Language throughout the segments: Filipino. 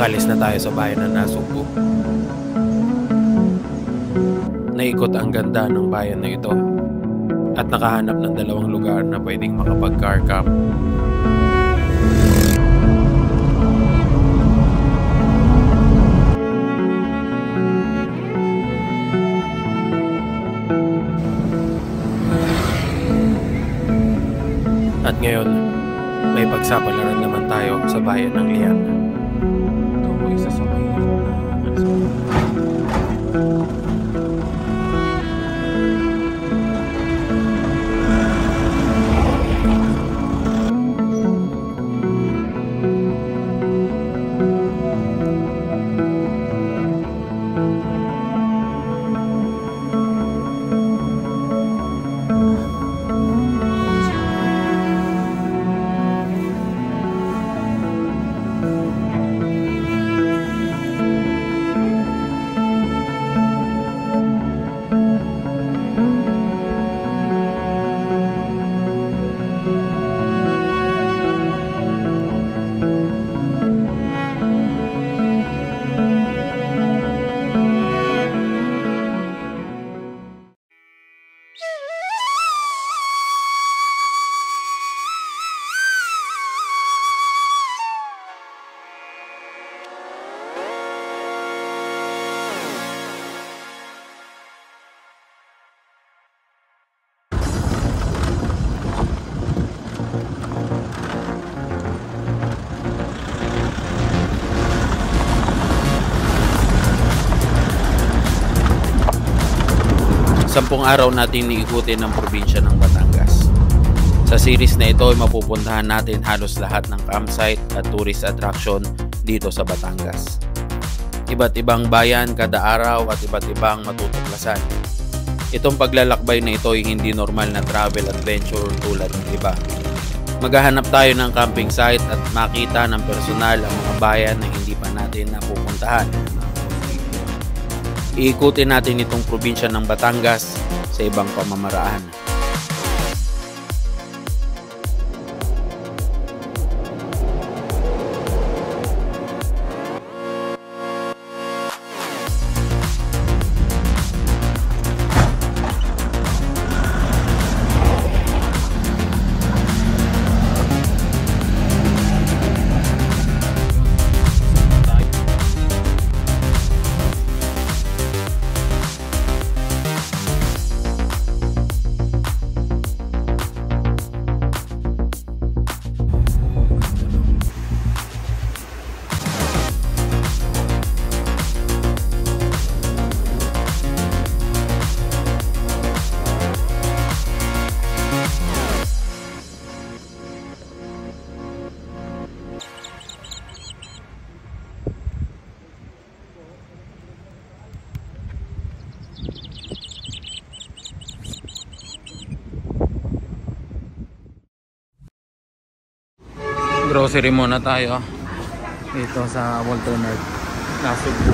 Nakaalis na tayo sa bayan ng Nasugbu. Naikot ang ganda ng bayan na ito at nakahanap ng dalawang lugar na pwedeng makapag-car camp. At ngayon, may pagsapalaran naman tayo sa bayan ng Lian. Ito po isa sa Sampung araw natin iikutin ng probinsya ng Batangas. Sa series na ito ay mapupuntahan natin halos lahat ng campsite at tourist attraction dito sa Batangas. Iba't ibang bayan kada araw at iba't ibang matutuklasan. Itong paglalakbay na ito ay hindi normal na travel adventure tulad ng iba. Maghahanap tayo ng camping site at makita ng personal ang mga bayan na hindi pa natin napupuntahan. Iikutin natin itong probinsya ng Batangas sa ibang pamamaraan. Grocery muna tayo dito sa Walter Mart, Nasugbu.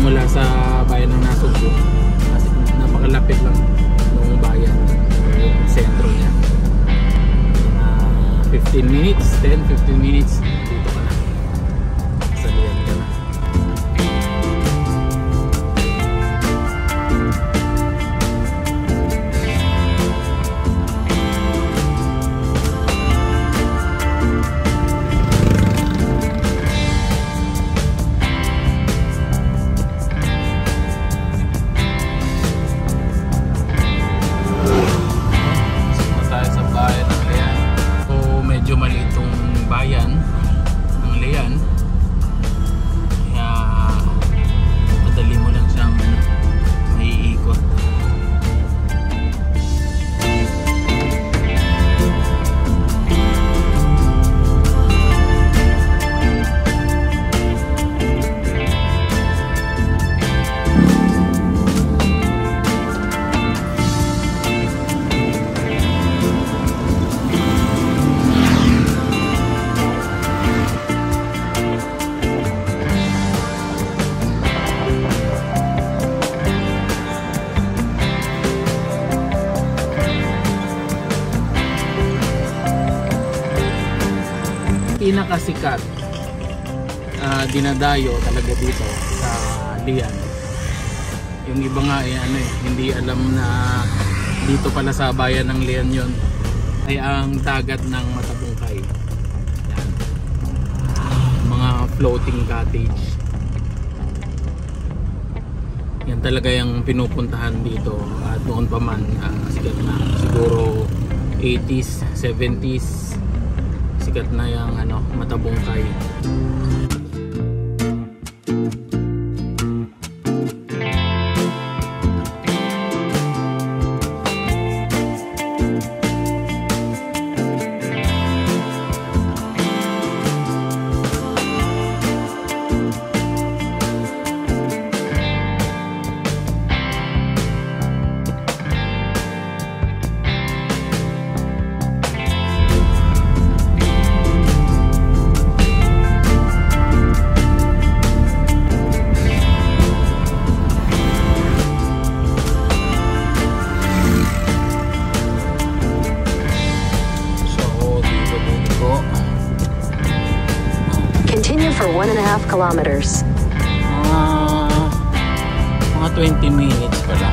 Mula sa bayan ng Nasugbu, kasi napakalapit lang ng bayan, yung sentro niya. 15 minutes, 10-15 minutes dito ka na, sa Lian ka na. Medyo maliit tong bayan pinakasikat dinadayo talaga dito sa Lian. Yung iba nga hindi alam na dito pala sa bayan ng Lian yun ay ang dagat ng Matabungkay. Yan. Mga floating cottage. Yan talaga yung pinupuntahan dito. At noon pa man sikat na, siguro 80s, 70s, sikat na yung Matabungkay. Continue for 1.5 kilometers. Mga 20 minutes pala.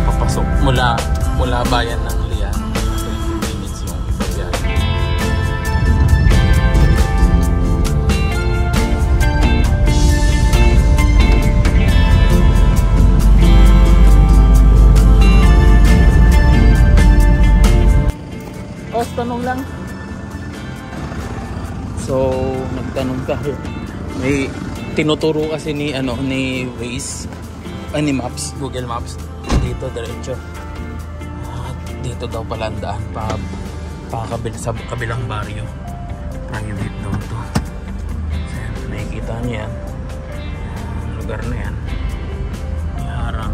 Papasok mula bayan ng Lian. 20 minutes yung biyahe. Tanong lang. So, nagtanong tayo. May tinuturo kasi ni Waze, ni Maps, Google Maps. Dito diretso. Dito daw pala ang daan sa kabilang baryo. Private daw to. So, yan, nakikita niyo yan. Ang lugar na yan. May harang.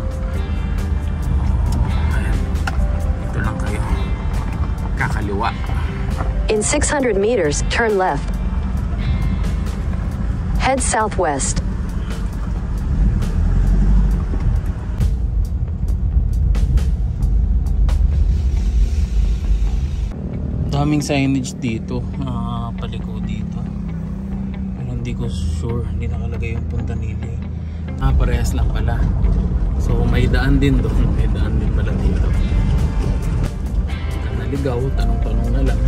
Ayan. Dito lang kayo. Kakaliwa. In 600 meters, turn left. Head southwest. Daming signage dito, paliko dito. Pero hindi ko sure, hindi nakalagay yung Punta Nili. Parehas lang pala. So may daan din doon, may daan din pala dito. Naligaw, tanong-tanong na lang.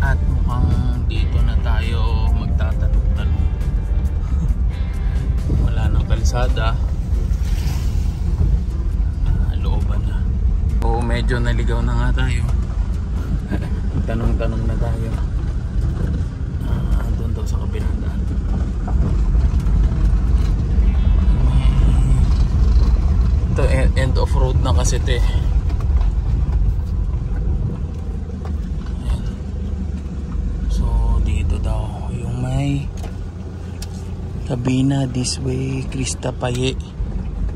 At mukhang dito na tayo magtatanong-tanong. Wala nang kalsada. Looban na. Oo, medyo naligaw na nga tayo. Tanong-tanong na tayo. Doon daw sa kabilang daan. Ito, end of road na kasi ito eh. Ayan. So dito daw yung may Cabina this way, Crista Paye.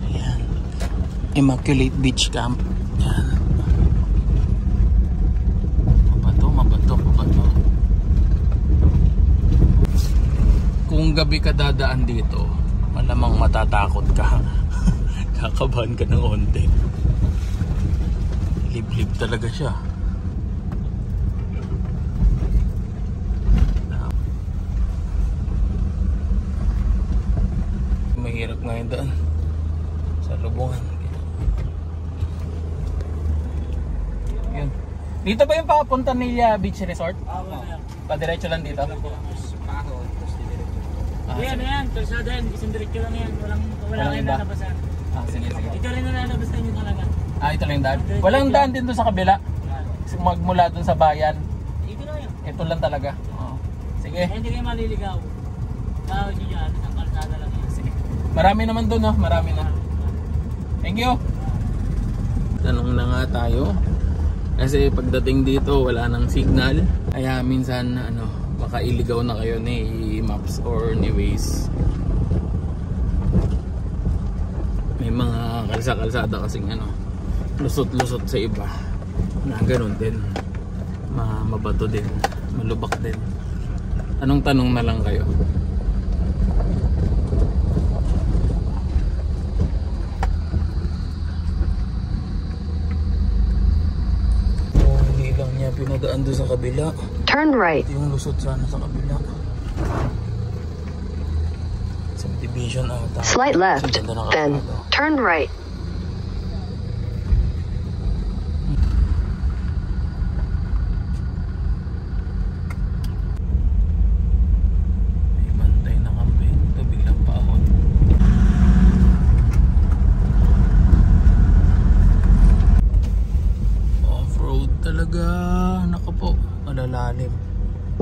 Ayan. Immaculate Beach Camp. Ayan. Mabato. Kung gabi ka dadaan dito, malamang matatakot ka. Kakabahan ka ng onte. Liblib talaga siya. Mahirap nga yung daan sa lubungan. Yun. Dito ba yung papunta Nilia Beach Resort? Padiretso lang dito? Ayan, kalsada yan, isang diretso lang yan. Wala kayong lalabasan. Sige. Ito rin na nalabasan nyo talaga. Ito lang yung daan? Walang daan din doon sa kabila? Magmula doon sa bayan? Ito lang yan. Ito lang talaga? Sige. Hindi kayo maliligaw. Gawin nyo dyan, isang kalsada lang yan. Sige. Marami naman doon, no? Marami na. Thank you. Tanong na nga tayo. Kasi pagdating dito, wala nang signal. Kaya minsan, baka iligaw na kayo ni Maps or ni Waze. May mga kalsada kasing lusot-lusot sa iba na ganun din, mabato din, malubak din. Tanong-tanong na lang kayo. magaan doon sa kabila. Turn right. Ito yung lusot sana sa kabila. Subdivision ata. Slight left, then turn right. May bantay na kambing. Ito biglang paahon. Off-road talaga. Naku po, malalalim.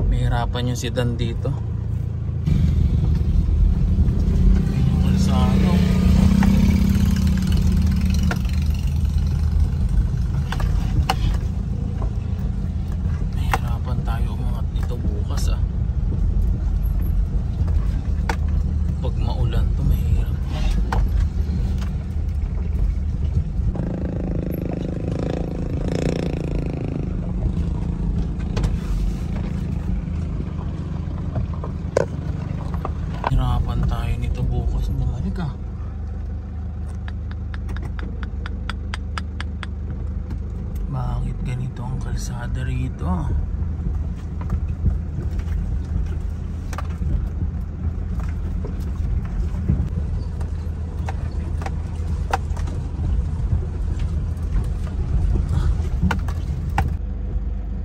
May hirapan yung sedan dito. Mahirapan tayo umangat dito bukas pag maulan to mahirap. Hirapan tayo nito bukas. Bumalik Bakit ganito ang kalsada rito?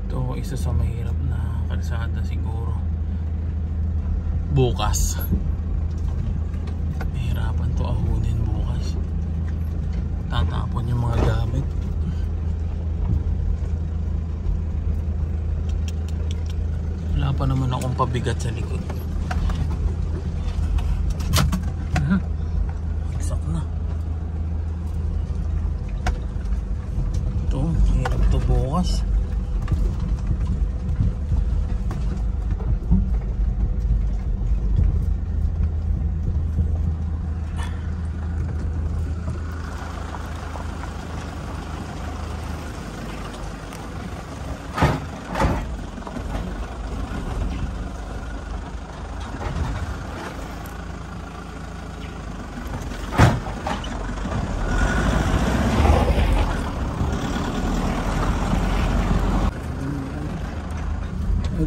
Ito isa sa mahirap na kalsada siguro. Bukas. Mahirapan to ahunin bukas. Tatapon yung mga gamit. Wala pa naman akong pabigat sa likod. Bagsak na. Ito, hirap to bukas.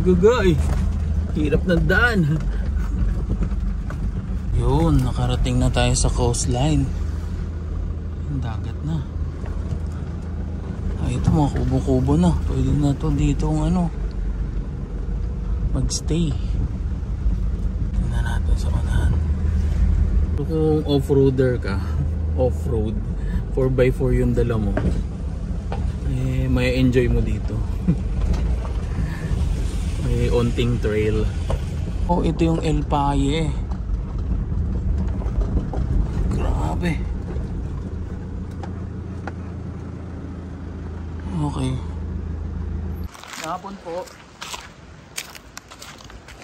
Agagay, hirap ng daan. Yun, nakarating na tayo sa coastline. Yung dagat na. Ay, ito mga kubo-kubo na. Pwede na to dito magstay. Tingnan natin sa unahan. Kung off-roader ka, off-road 4x4 yung dala mo, eh, may enjoy mo dito. May onting trail. Oh, ito yung El Paye. Grabe. Okay. Hapon po.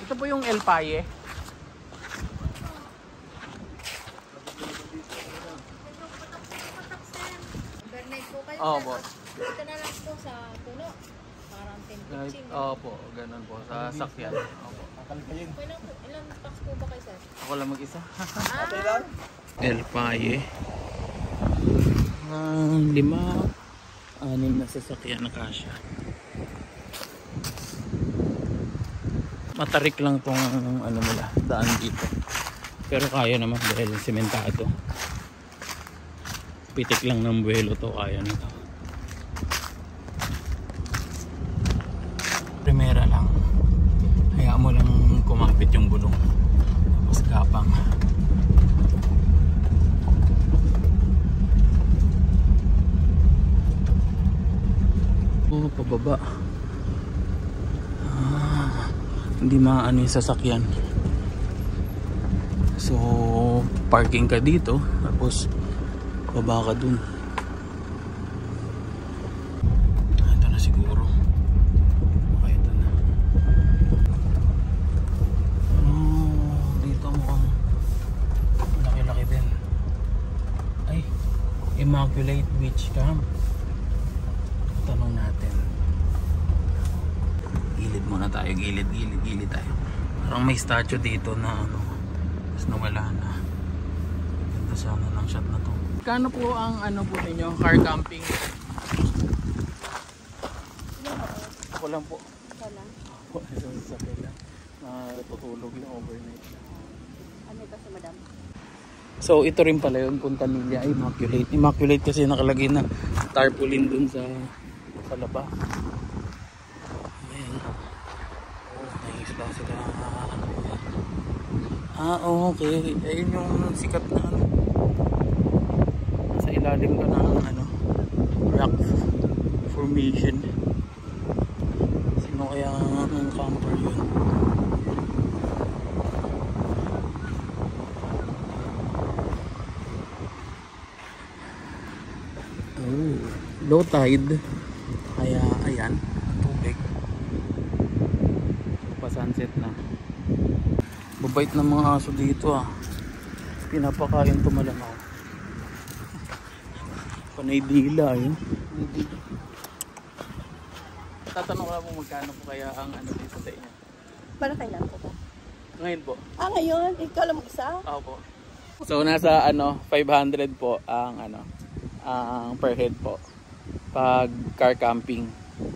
Ito po yung El Paye. Overnight po kayo. Oo, boss. Dito na lang po sa puno. Parang 10-15. Opo, ganun po. Sa sakyan. Opo. Ilang packs po ba kayo, sir? Ako lang mag-isa. Ah, El Paye. 5, 6 na sasakyan na kasya. Matarik lang tong nila, daan dito. Pero kaya naman dahil sementado. Pitik lang ng buwelo to, kaya nito. Primera lang. Hayaan mo lang kumapit yung gulong. Tapos gapang. Oh, pababa. Hindi maano yung sasakyan. So, parking ka dito. Tapos, baba ka dun. Ito na siguro. Okay, ito na. Oh, dito mukhang laki-laki din. Ay, Immaculate Beach Camp. Tanong natin. Gilid muna tayo, gilid tayo. Parang may statue dito na tapos nawala na. Ganda sana ng shot na to. Kano po ang po ninyo, car camping? Ako lang po. Wala. Sa lang. Natutulog lang overnight. Ano ito si madam? So ito rin pala yun, Puntanilla Immaculate. Immaculate kasi nakalagay na tarpaulin dun sa laba. Ayan. Oh, naisla sila. Okay. Ayun yung sikat na ano. Sa ilalim ka ng ano, rock formation. Sino kaya ang camper yun? Low tide, kaya ayan ang tubig, pa sunset na. Babait ng mga aso dito pinapakain to malangaw. Panay dila yun. Tatanong ko lang po magkano po kaya ang ano dito sa inyo. Para kailan po ba? Ngayon po. Ngayon? Ikaw lang mag-isa? Po. So nasa 500 po ang ang per head po pag car camping,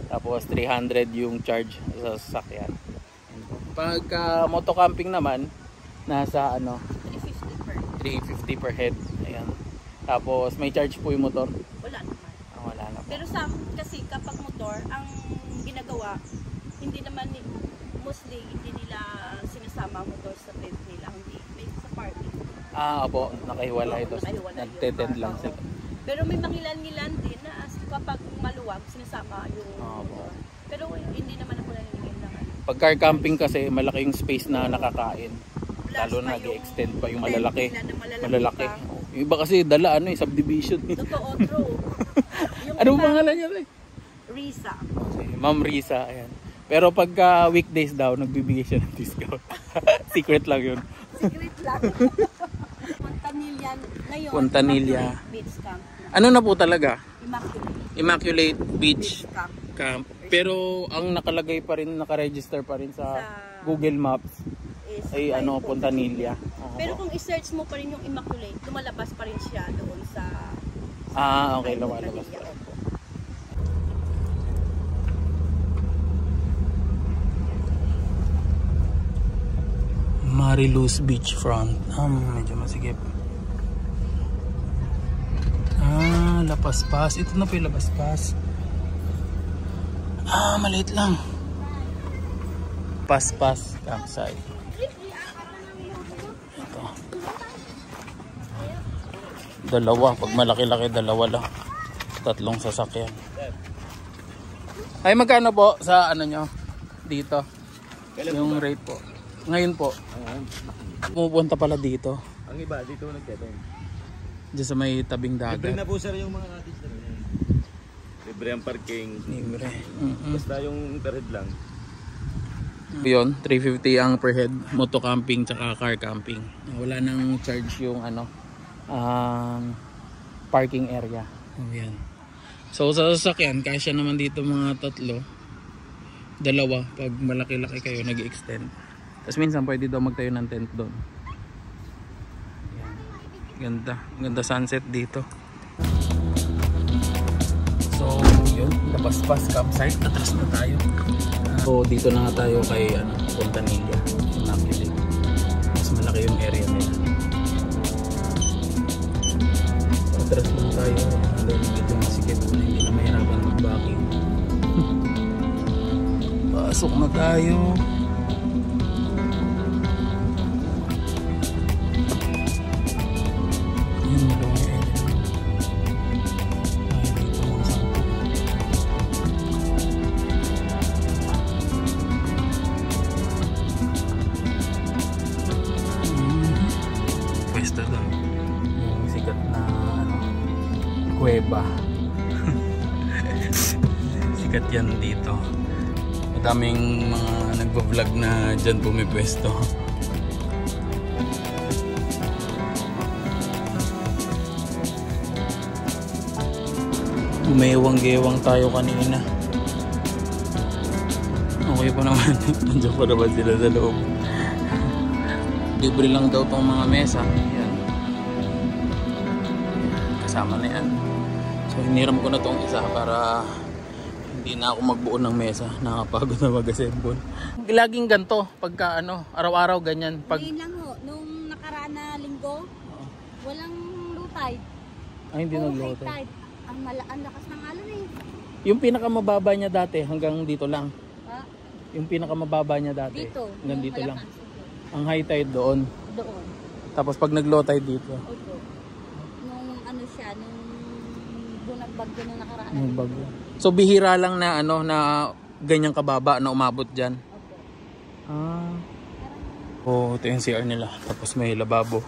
tapos 300 yung charge sa sasakyan. Pag moto camping naman nasa 350 per head. Ayan. Tapos may charge po yung motor. Wala naman. Wala na po. Pero kasi kapag motor ang ginagawa, hindi naman mostly hindi nila sinasama ang motor sa tent nila, hindi may sa parking. Opo, nakahiwalay ito. Nagtetend lang sila. Pero may mangilan-ngilan din na kapag maluwag, sinasama yung motor. Pero hindi naman ako naningin lang. Pag car camping kasi, malaki yung space na nakakain. Lalo na nag-extend pa yung malalaki. Malalaki. Yung iba kasi dala, subdivision. Totoo, true. Anong pangalan niya? Risa. Ma'am Risa, ayan. Pero pagka weekdays daw, nagbibigay siya ng discount. Secret lang yun. Secret lang. Puntanilla ngayon. Puntanilla Beach Camp. Ano na po talaga? Immaculate Beach Camp. Pero ang nakalagay pa rin, nakaregister pa rin sa Google Maps ay Puntanilla. Pero kung i-search mo pa rin yung Immaculate, lumalabas pa rin siya doon sa okay, lumalabas pa. Mariluz Beachfront. Medyo masigip. Lapaspas. Ito na po yung Lapaspas. Maliit lang. Paspas campsite. Ito. Dalawa. Pag malaki-laki, dalawa lang. 3 sasakyan. Ay, magkano po sa nyo? Dito. Yung rate po. Ngayon po. Pumupunta pala dito. Ang iba dito nagteteng. Diyan sa may tabing dagat. Libre na po sir yung mga cottage na rin. Libre ang parking. Libre. Basta yung per head lang. Yun, 350 ang per head. Moto camping tsaka car camping. Wala nang charge yung parking area. Yan. So sa sasakyan, kasya naman dito mga 3. 2 pag malaki-laki kayo nag-extend. Tapos minsan pwede daw magtayo ng tent doon. Ganda sunset dito. So yun, Lapaspas campsite. Atras na tayo. So dito na nga tayo kay Puntanilla Immaculate. Mas malaki yung area nila. Atras lang tayo. Medyo masikip na, hindi na mahirapan mag-backing. Pasok na tayo. Kuweba. Sikat yan dito. Madaming mga nagbo-vlog na dyan pumipwesto. Gumewang-gewang tayo kanina. Okay pa naman. Nandiyan pa naman sila sa loob. Libre lang daw tong mga mesa. Yan. Kasama na yan. So hiniram ko na tong isa para Hindi na ako magbuo ng mesa. Nakapagod na mag-assemble. Laging ganito. Pagka ano, araw-araw ganyan. Ngayon lang ho, nung nakaraan na linggo, walang low tide. Ay, hindi High nag-low tide. Ang lakas ng alon eh. Yung pinakamababa niya dati hanggang dito lang. Ha? Yung pinakamababa niya dati. Dito. Hanggang yung dito lang. malakas. Ang high tide doon. Doon. Tapos pag nag-low tide dito. Opo. Nung ano siya, nung bunagbagyo nung nakaraan. na Yung linggo. bagyo. So bihira lang na ano na ganyang kababa na umabot diyan. Opo. Ah. Oh, ito yung CR nila. Tapos may lababo.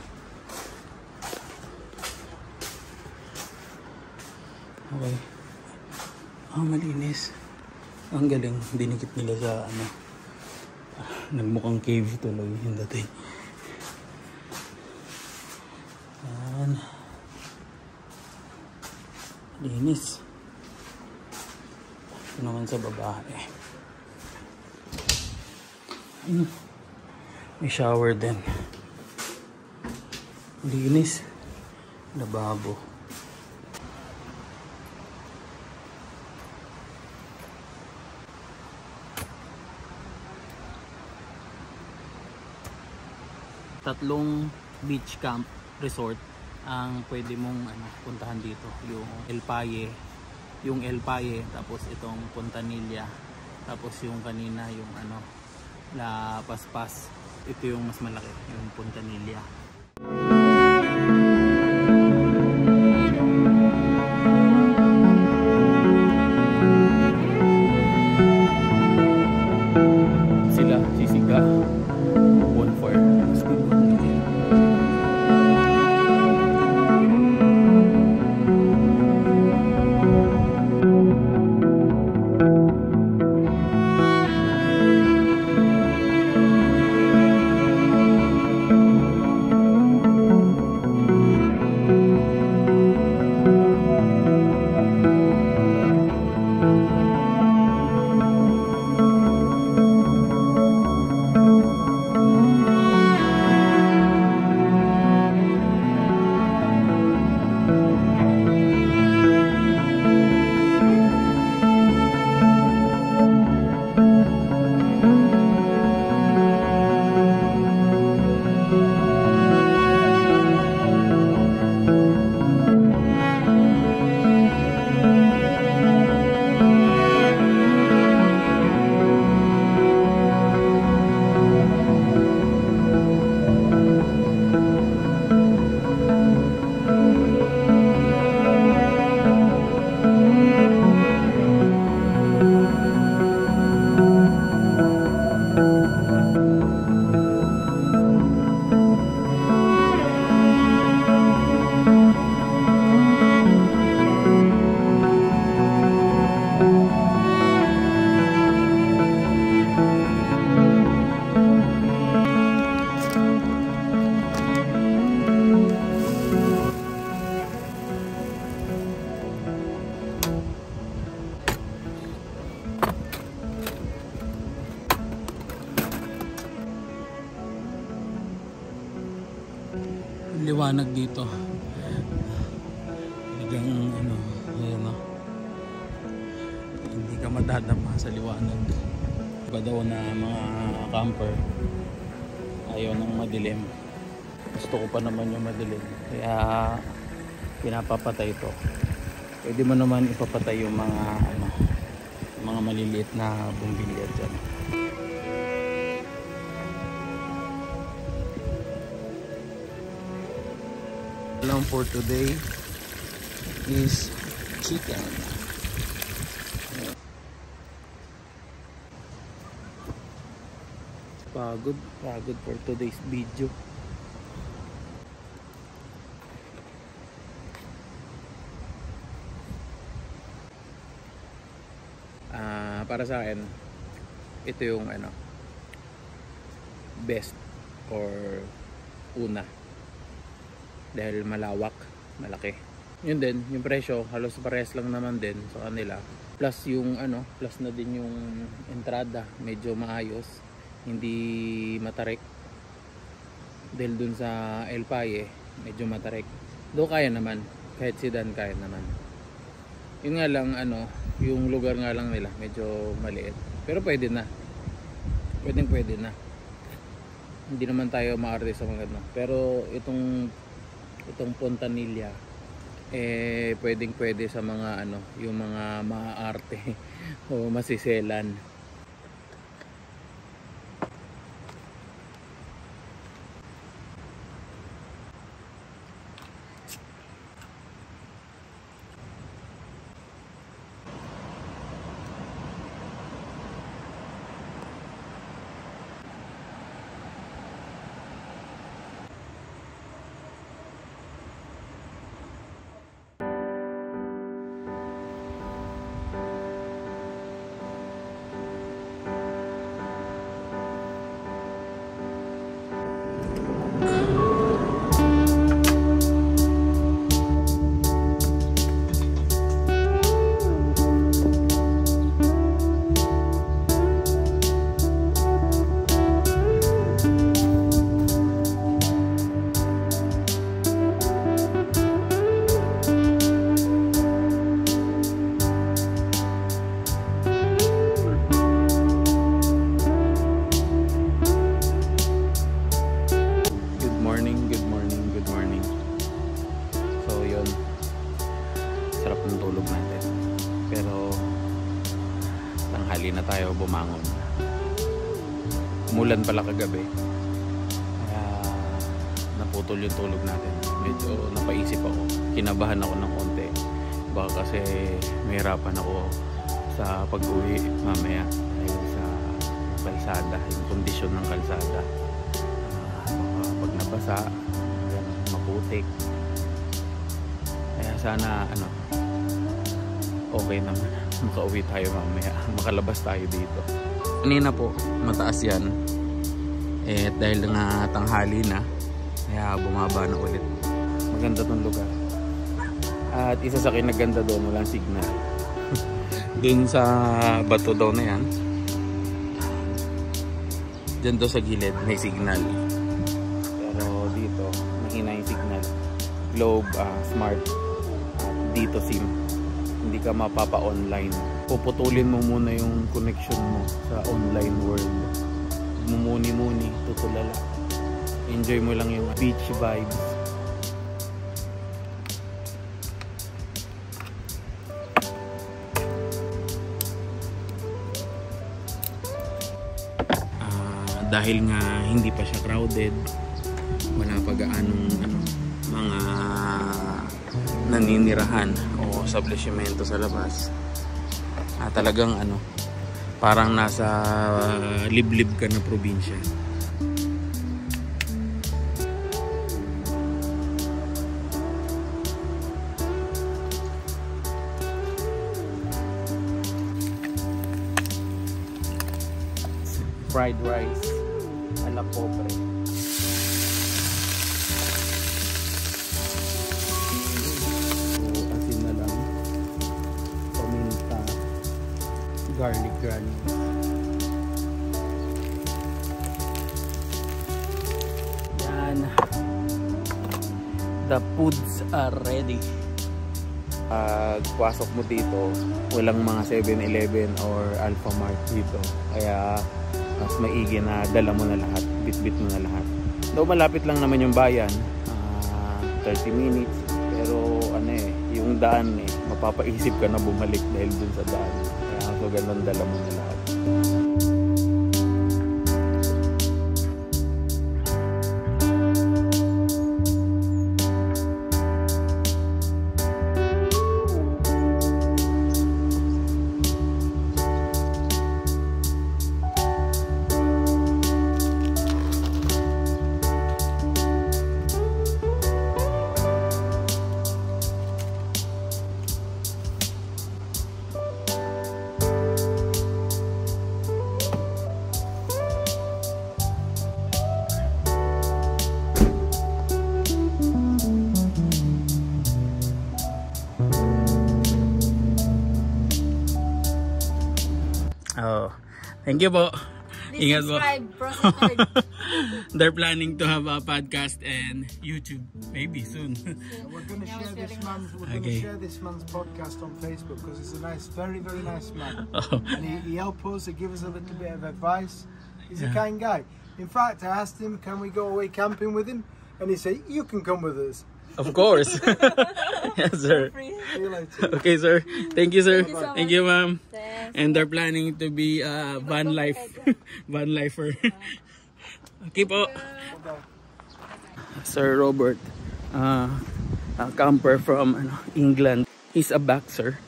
Okay. Ah, malinis. Ang galing. Dinikit nila sa ano. Nagmukhang cave tuloy yung dati. Yan. Linis. Ito naman sa babae. May shower din. Linis. Lababo. Tatlong beach camp resort ang pwede mong puntahan dito. Yung El Paye, tapos itong Puntanilla, tapos yung kanina yung La Paspas. Ito yung mas malaki, yung Puntanilla. Sila sisiga bonfire. Liwanag dito. Talagang ayan o. Hindi ka madadama sa liwanag. Iba daw na mga camper ayaw ng madilim. Gusto ko pa naman yung madilim. Kaya pinapapatay ito. Pwede mo naman ipapatay yung mga maliliit na bumbilya dyan. Alam for today is chicken. Pagod for today's video. Para sa akin, ito yung best or una. Dahil malawak, malaki. Yun din, yung presyo halos parehas lang naman din sa kanila. Plus yung plus na din yung entrada, medyo maayos, hindi matarik. Dahil dun sa El Paye, medyo matarik. Do kaya naman, kahit sedan kaya naman. Yun nga lang ano, yung lugar nga lang nila medyo maliit. Pero pwede na. Pwede na. Hindi naman tayo maarte sa mga ano. Pero itong Fontanilla pwede sa mga ano, yung mga maaarte o masiselan. Na tayo bumangon. Umulan pala kagabi, kaya naputol yung tulog natin. Medyo napaisip ako, kinabahan ako ng konti, baka kasi mahirapan ako sa pag-uwi mamaya dahil sa kalsada, yung kondisyon ng kalsada. Pag nabasa, maputik, kaya sana ano, okay naman, makauwi tayo mamaya, makalabas tayo dito. Kanina po mataas yan, dahil nga tanghali na, kaya bumaba na ulit. Maganda tong lugar, at isa sa kinaganda doon, walang signal. Dun sa bato daw na yan, dyan daw sa gilid may signal, pero dito mahina yung signal. Globe, Smart, dito SIM, hindi ka mapapa-online. Puputulin mo muna yung connection mo sa online world. Mumuni-muni, tutulala. Enjoy mo lang yung beach vibes. Dahil nga hindi pa siya crowded, wala pa gaanong mga naninirahan o establishmento sa labas, talagang parang nasa liblib ka na probinsya. Fried rice a la pobre. Garlic granules. Yan. The foods are ready. Pasok mo dito, walang mga 7-Eleven or Alphamart dito. Kaya mas maigi na dala mo na lahat, bit-bit mo na lahat. Though malapit lang naman yung bayan, 30 minutes. Pero yung daan mapapaisip ka na bumalik dahil dun sa daan. So ganun, dala mo na lahat. Thank you po. Ingat po. they're planning to have a podcast and YouTube maybe soon. We're going to share this man's. We're going to share this man's podcast on Facebook because he's a nice, very, very nice man, and he helps us. He gives us a little bit of advice. He's a kind guy. In fact, I asked him, "Can we go away camping with him?" And he said, "You can come with us." Of course. Yes, sir. See you later. Okay, sir. Thank you, sir. Thank you, ma'am. Thanks. And they're planning to be van lifer. Okay po. Sir Robert, a camper from England. He's a boxer.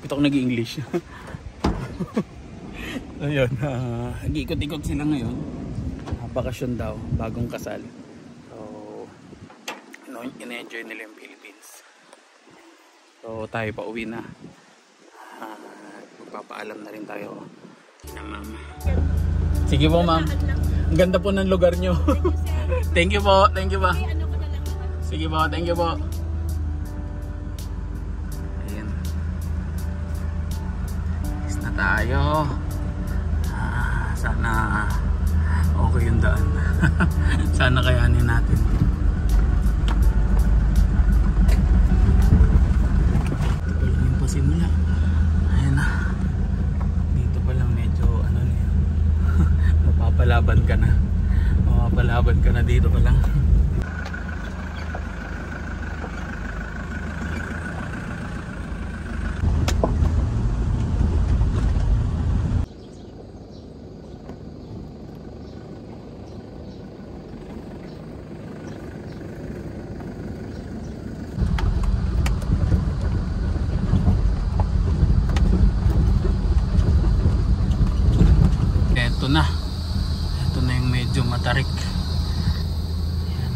Ito ako nag-English. Ayun, nag-ikot-ikot sila ngayon. Bakasyon daw, bagong kasal. In-enjoy nila yung Philippines. So tayo pa uwi na. Magpapaalam na rin tayo kina ma'am. Sige po ma'am. Ang ganda po ng lugar nyo. Thank you po. Thank you po. Sige po. Thank you po. Ayan. Is na tayo. Sana okay yung daan. Sana kayanin natin. Simula. Ayan na. Dito pa lang medyo mapapalaban ka na. Mapapalaban ka na dito pa lang. Ito na yung medyo matarik. Ayan.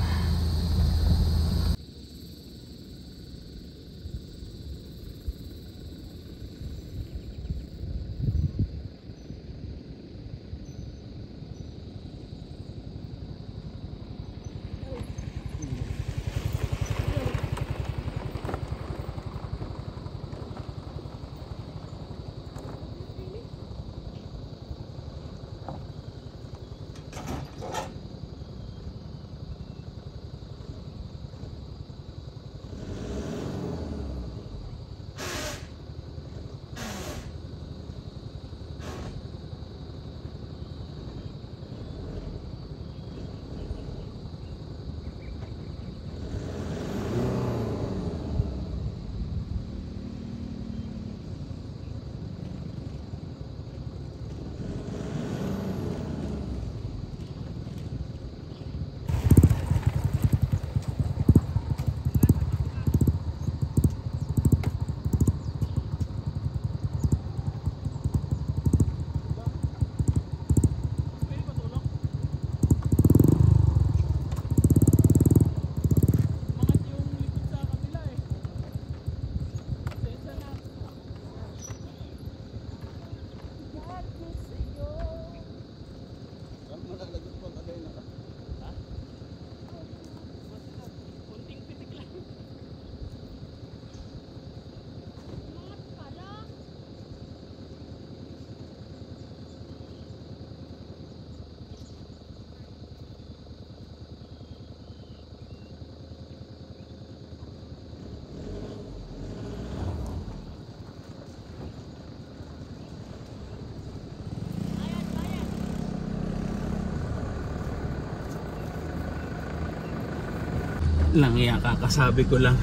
lang yan, kakasabi ko lang.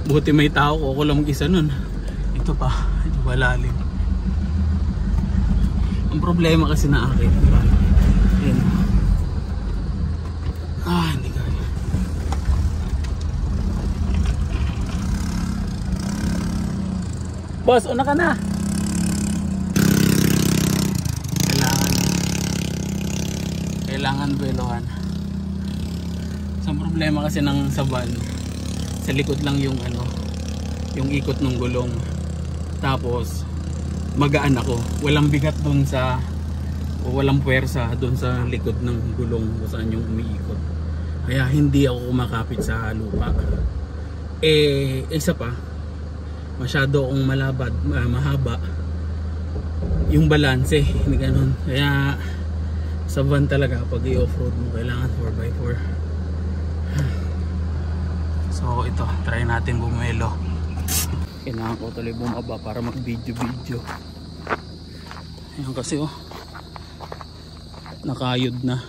Buti may tao ko, ako lang mag-isa nun. Ito pa, malalim. Ang problema kasi na akin, diba? Ayan. Hindi kaya. Boss, una ka na. Kailangan buwelohan. Ang problema kasi ng saban, sa likod lang yung yung ikot ng gulong. Tapos magaan ako, walang bigat doon sa, o walang puwersa doon sa likod ng gulong kung saan yung umiikot. Kaya hindi ako kumakapit sa lupa. Isa pa, masyado akong mahaba yung balanse, ganun. Kaya Sa van talaga pag i-offroad mo kailangan 4x4. So ito, try natin bumelo. Kailangan ko tuloy bumaba para mag video. Ayan kasi oh, nakayod na.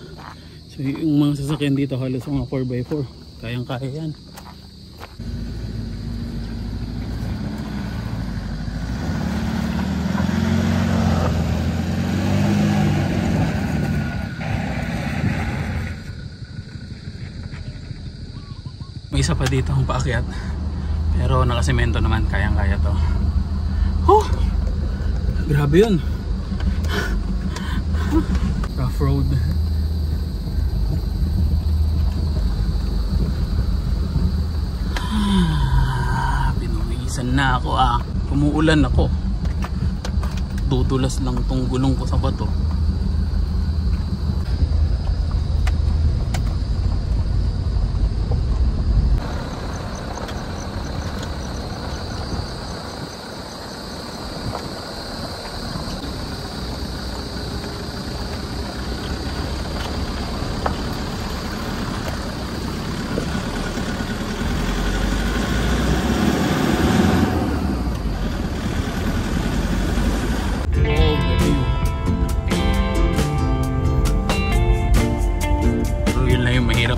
So yung mga sasakyan dito halos mga 4x4, kayang kaya yan. May isa pa dito ang paakyat, pero nakasemento naman, kayang kaya to. Oh, grabe yun. Rough road. Pinuwisan na ako ah. Umuulan ako. Dudulas lang tong gulong ko sa bato.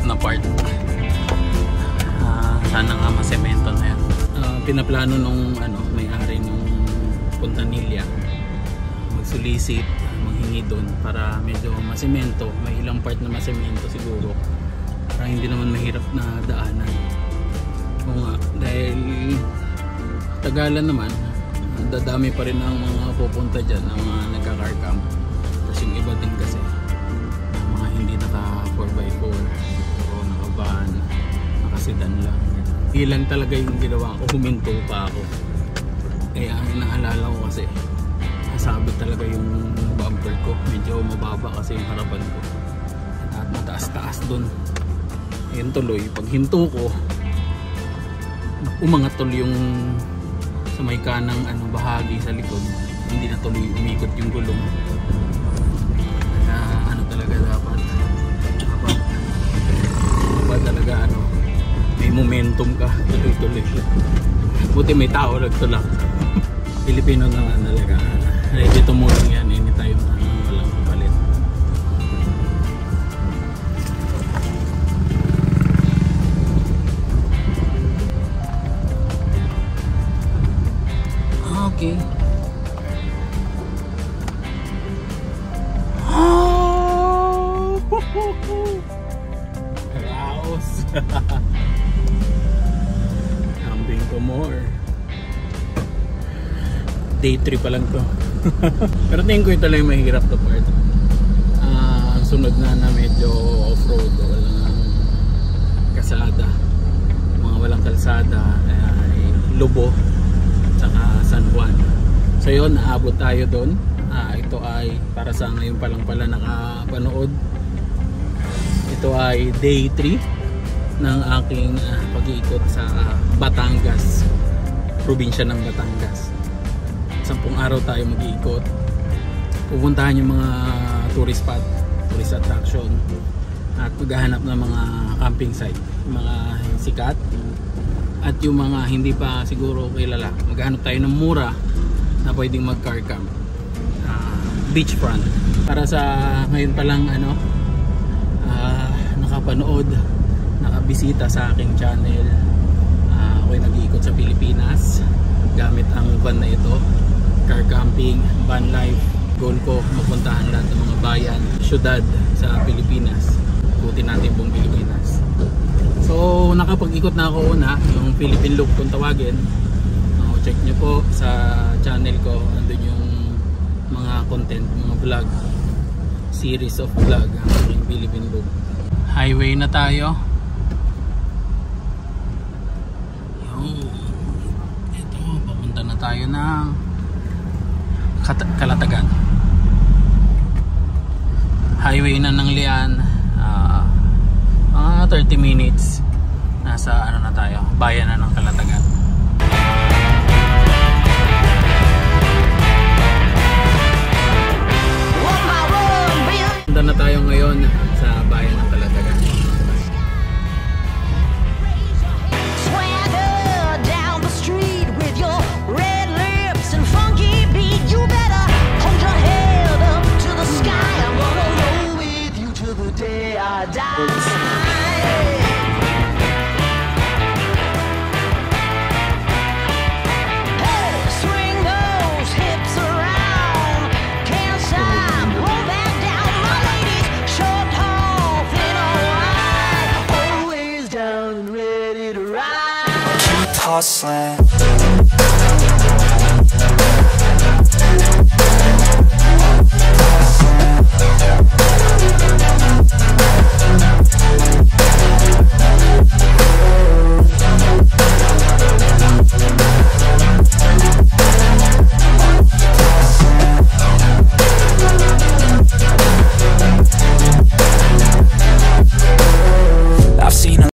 Na part. Sana nga masemento na yan. Pinaplano nung may-ari nung Puntanilla magsulisit, manghingi doon para medyo masemento, may ilang part na masemento siguro para hindi naman mahirap na daanan. Oo nga, dahil tagalan naman, dadami pa rin ang mga pupunta dyan, ang mga nagka-car camp. Tapos yung iba din kasi mga hindi naka 4x4 van, nakasidan lang. Ilan talaga yung ginawa ko, huminto pa ako. Kaya ang inaalala ko kasi nasabit talaga yung bumper ko, medyo mababa kasi yung harapan ko at mataas-taas dun. Ayun tuloy, pag hinto ko umangat tuloy yung sa may kanang bahagi sa likod, hindi na tuloy umikot yung gulong. Kaya talaga dapat talaga may momentum ka, tuloy-tuloy. Buti may tao nagtulak. Pilipino naman talaga, ready to move yan anytime na walang kapalit. Okay. Camping ko more. Day 3 pa lang to. Pero tingin ko ito lang yung mahirap to part. Sunod na medyo off-road, walang kasada, mga walang kalsada, Lobo tsaka San Juan. So yun, naabot tayo doon. Ito ay para sa ngayon pa lang pala nakapanood. Ito ay day 3 ng aking pag-iikot sa Batangas, probinsya ng Batangas. 10 araw tayo mag-iikot. Pupuntahan yung mga tourist spot, tourist attraction, at maghahanap ng mga camping site, yung mga sikat at yung mga hindi pa siguro kilala. Maghahanap tayo ng mura na pwedeng mag car camp, beachfront. Para sa ngayon pa lang nakapanood, nakabisita sa aking channel, ako'y nag-iikot sa Pilipinas gamit ang van na ito, car camping, van life. Goal ko mapuntahan lahat ng mga bayan, syudad sa Pilipinas, ikutin natin buong Pilipinas. So nakapag-ikot na ako una, yung Philippine Loop kung tawagin. Check nyo po sa channel ko, andun yung mga content, mga vlog, series of vlog, ang aking Philippine Loop. Highway na tayo. Ito, papunta na tayo ng Calatagan. Highway na ng Lian. Mga 30 minutes nasa na tayo, bayan na ng Calatagan. Punta na tayo ngayon sa bayan ng Calatagan. Hustling